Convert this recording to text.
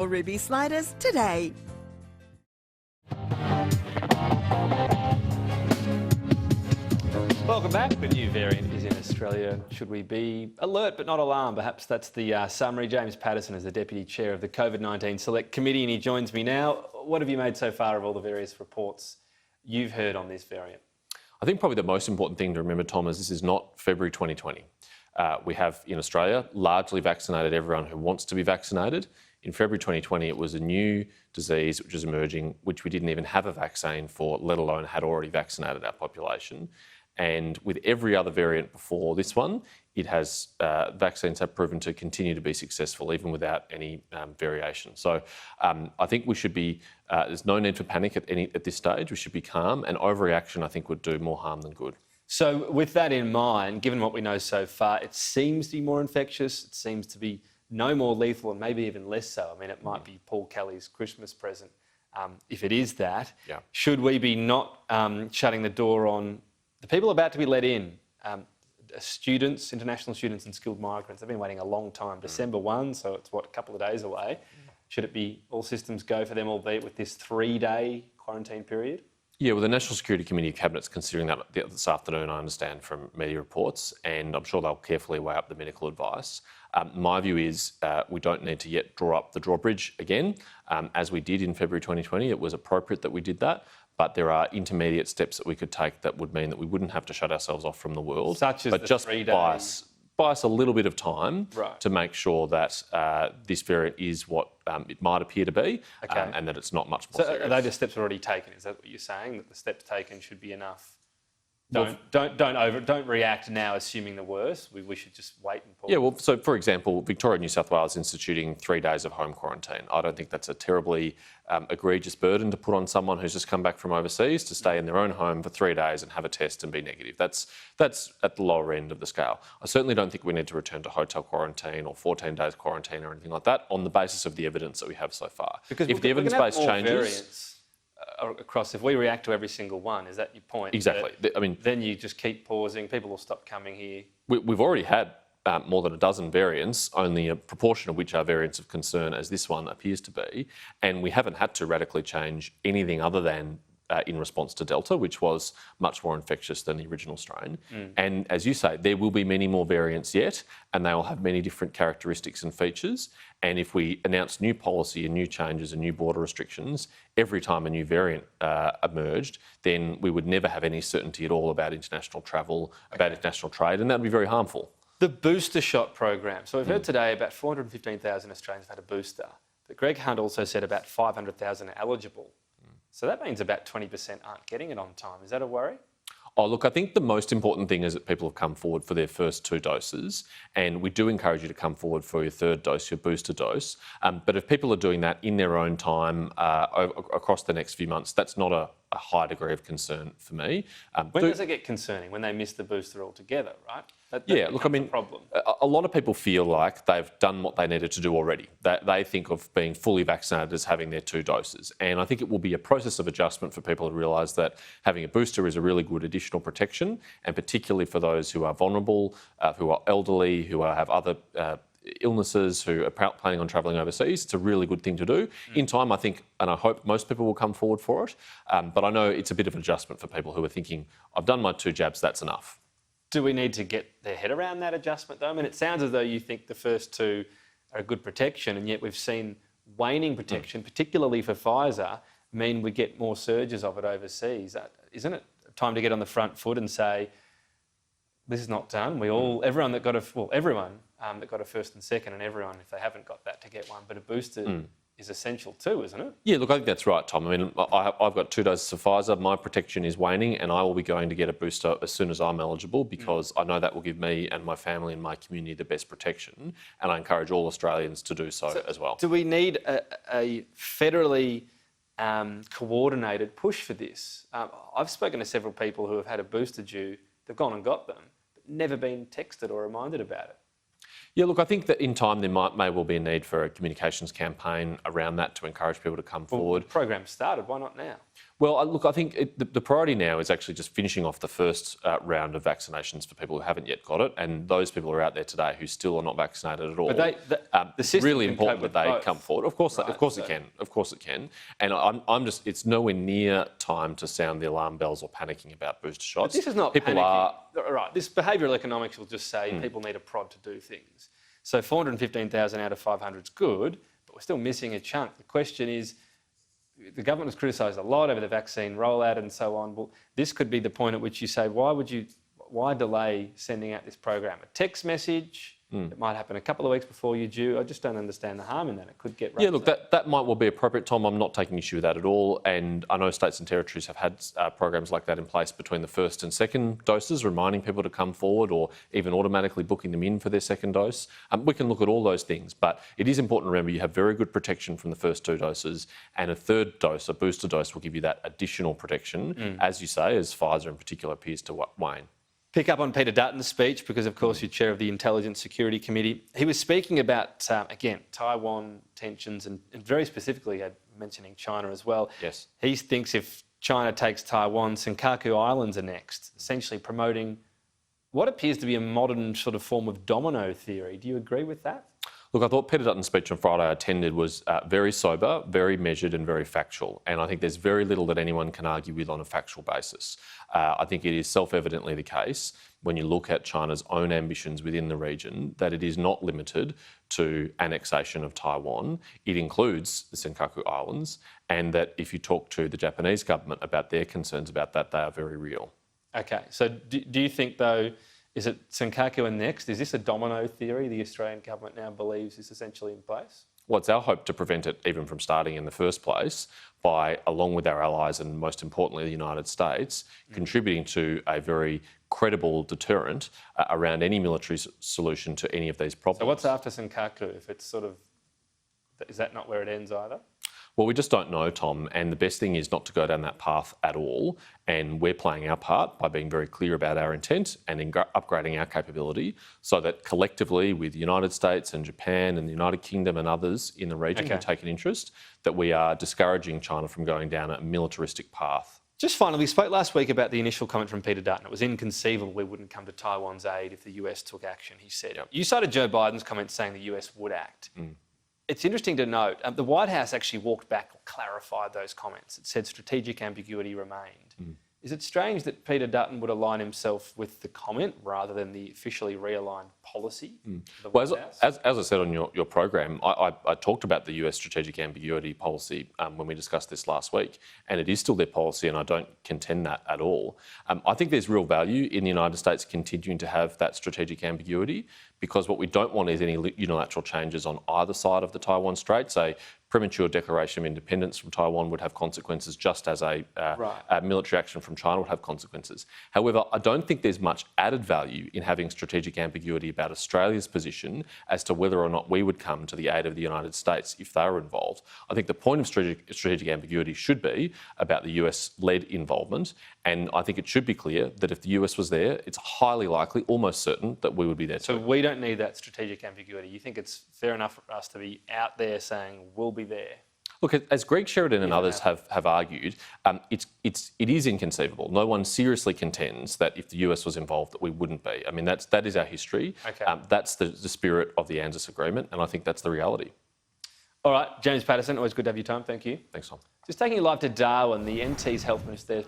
or Ruby Sliders today. Welcome back. The new variant is in Australia. Should we be alert but not alarmed? Perhaps that's the summary. James Paterson is the Deputy Chair of the COVID-19 Select Committee and he joins me now. What have you made so far of all the various reports you've heard on this variant? I think probably the most important thing to remember, Tom, is this is not February 2020. We have in Australia largely vaccinated everyone who wants to be vaccinated. In February 2020, it was a new disease which was emerging, which we didn't even have a vaccine for, let alone had already vaccinated our population. And with every other variant before this one, it has vaccines have proven to continue to be successful, even without any variation. So I think we should be, there's no need for panic at this stage. We should be calm, and overreaction, I think, would do more harm than good. So with that in mind, given what we know so far, it seems to be more infectious, it seems to be no more lethal and maybe even less so. I mean, it might be Paul Kelly's Christmas present. If it is that, should we be not shutting the door on the people about to be let in? Students, international students and skilled migrants, they've been waiting a long time. December 1, so it's what, a couple of days away. Should it be all systems go for them, albeit with this 3-day quarantine period? Yeah, well, the National Security Committee Cabinet's considering that this afternoon, I understand from media reports, and I'm sure they'll carefully weigh up the medical advice. My view is we don't need to yet draw up the drawbridge again. As we did in February 2020, it was appropriate that we did that, but there are intermediate steps that we could take that would mean that we wouldn't have to shut ourselves off from the world. Such as but the just 3 buy days. us a little bit of time to make sure that this variant is what it might appear to be, and that it's not much more serious. Are they the steps already taken? Is that what you're saying? That the steps taken should be enough? Don't react now, assuming the worst. We should just wait and pause. Yeah, well, so for example, Victoria and New South Wales instituting 3 days of home quarantine. I don't think that's a terribly egregious burden to put on someone who's just come back from overseas to stay in their own home for 3 days and have a test and be negative. That's at the lower end of the scale. I certainly don't think we need to return to hotel quarantine or 14 days quarantine or anything like that on the basis of the evidence that we have so far. Because if the evidence base changes, across, if we react to every single one, is that your point? Exactly. I mean, then you just keep pausing. People will stop coming here. We've already had more than a dozen variants, only a proportion of which are variants of concern, as this one appears to be, and we haven't had to radically change anything other than in response to Delta, which was much more infectious than the original strain. And as you say, there will be many more variants yet, and they will have many different characteristics and features. And if we announce new policy and new changes and new border restrictions every time a new variant emerged, then we would never have any certainty at all about international travel, about international trade, and that would be very harmful. The booster shot program. So we've heard today about 415,000 Australians have had a booster, but Greg Hunt also said about 500,000 are eligible. So that means about 20% aren't getting it on time. Is that a worry? Oh, look, I think the most important thing is that people have come forward for their first 2 doses, and we do encourage you to come forward for your 3rd dose, your booster dose. But if people are doing that in their own time across the next few months, that's not a high degree of concern for me. When does it get concerning? When they miss the booster altogether, right? That look, I mean, problem. A lot of people feel like they've done what they needed to do already. They think of being fully vaccinated as having their 2 doses. And I think it will be a process of adjustment for people to realise that having a booster is a really good additional protection, and particularly for those who are vulnerable, who are elderly, who have other illnesses, who are planning on travelling overseas. It's a really good thing to do. In time, I think, and I hope most people will come forward for it. But I know it's a bit of an adjustment for people who are thinking, I've done my 2 jabs, that's enough. Do we need to get their head around that adjustment though? I mean, it sounds as though you think the first 2 are a good protection, and yet we've seen waning protection, particularly for Pfizer, mean we get more surges of it overseas. Isn't it time to get on the front foot and say, this is not done? Everyone that got a first and second, and everyone, if they haven't got that, to get one, but a booster is essential too, isn't it? Yeah, look, I think that's right, Tom. I mean, I've got 2 doses of Pfizer. My protection is waning, and I will be going to get a booster as soon as I'm eligible, because I know that will give me and my family and my community the best protection, and I encourage all Australians to do so as well. Do we need a federally coordinated push for this? I've spoken to several people who have had a booster due. They've gone and got them, but never been texted or reminded about it. Yeah, look, I think that in time there may well be a need for a communications campaign around that to encourage people to come forward. The program's started, why not now? Well, look, I think the priority now is actually just finishing off the first round of vaccinations for people who haven't yet got it, and those people are out there today who still are not vaccinated at all. But the system really can important cope that they with both. come forward. Of course, Right, of course it can. Of course it can. And I'm just, it's nowhere near time to sound the alarm bells or panicking about booster shots. But this is not people panicking. Right, this behavioural economics will just say people need a prod to do things. So 415,000 out of 500 is good, but we're still missing a chunk. The question is, the government has criticised a lot over the vaccine rollout and so on. Well, this could be the point at which you say, why delay sending out this program? A text message, it might happen a couple of weeks before you're due. I just don't understand the harm in that. It could get... Yeah, look, that might well be appropriate, Tom. I'm not taking issue with that at all. And I know states and territories have had programs like that in place between the first and second doses, reminding people to come forward or even automatically booking them in for their second dose. We can look at all those things, but it is important to remember you have very good protection from the first 2 doses, and a third dose, a booster dose, will give you that additional protection, as you say, as Pfizer in particular appears to wane. Pick up on Peter Dutton's speech because, of course, you're chair of the Intelligence Security Committee. He was speaking about, again, Taiwan tensions and very specifically mentioning China as well. Yes. He thinks if China takes Taiwan, Senkaku Islands are next, essentially promoting what appears to be a modern sort of form of domino theory. Do you agree with that? Look, I thought Peter Dutton's speech on Friday I attended was very sober, very measured and very factual. And I think there's very little that anyone can argue with on a factual basis. I think it is self-evidently the case when you look at China's own ambitions within the region that it is not limited to annexation of Taiwan. It includes the Senkaku Islands, and that if you talk to the Japanese government about their concerns about that, they are very real. Okay, so do you think, though, is it Senkaku and next? Is this a domino theory the Australian government now believes is essentially in place? Well, it's our hope to prevent it even from starting in the first place by, along with our allies and most importantly the United States, contributing to a very credible deterrent around any military solution to any of these problems. So what's after Senkaku if it's sort of... Is that not where it ends either? Well, we just don't know, Tom, and the best thing is not to go down that path at all. And we're playing our part by being very clear about our intent and upgrading our capability so that collectively with the United States and Japan and the United Kingdom and others in the region who take an interest, that we are discouraging China from going down a militaristic path. Just finally, we spoke last week about the initial comment from Peter Dutton. It was inconceivable we wouldn't come to Taiwan's aid if the US took action, he said. Yep. You cited Joe Biden's comment saying the US would act. It's interesting to note, the White House actually walked back or clarified those comments. It said strategic ambiguity remained. Is it strange that Peter Dutton would align himself with the comment rather than the officially realigned policy of the White House? As I said on your program, I talked about the US strategic ambiguity policy when we discussed this last week, and it is still their policy, and I don't contend that at all. I think there's real value in the United States continuing to have that strategic ambiguity, because what we don't want is any unilateral changes on either side of the Taiwan Straits. A premature declaration of independence from Taiwan would have consequences, just as a military action from China would have consequences. However, I don't think there's much added value in having strategic ambiguity about Australia's position as to whether or not we would come to the aid of the United States if they were involved. I think the point of strategic ambiguity should be about the US-led involvement, and I think it should be clear that if the US was there, it's highly likely, almost certain, that we would be there too. So we don't need that strategic ambiguity. You think it's fair enough for us to be out there saying we'll be there? Look, as Greg Sheridan and others have argued, it is inconceivable. No one seriously contends that if the US was involved that we wouldn't be. I mean, that is our history. Okay. That's the spirit of the ANZUS agreement, and I think that's the reality. All right, James Paterson, always good to have your time. Thank you. Thanks, Tom. Just taking you live to Darwin, the NT's Health Minister there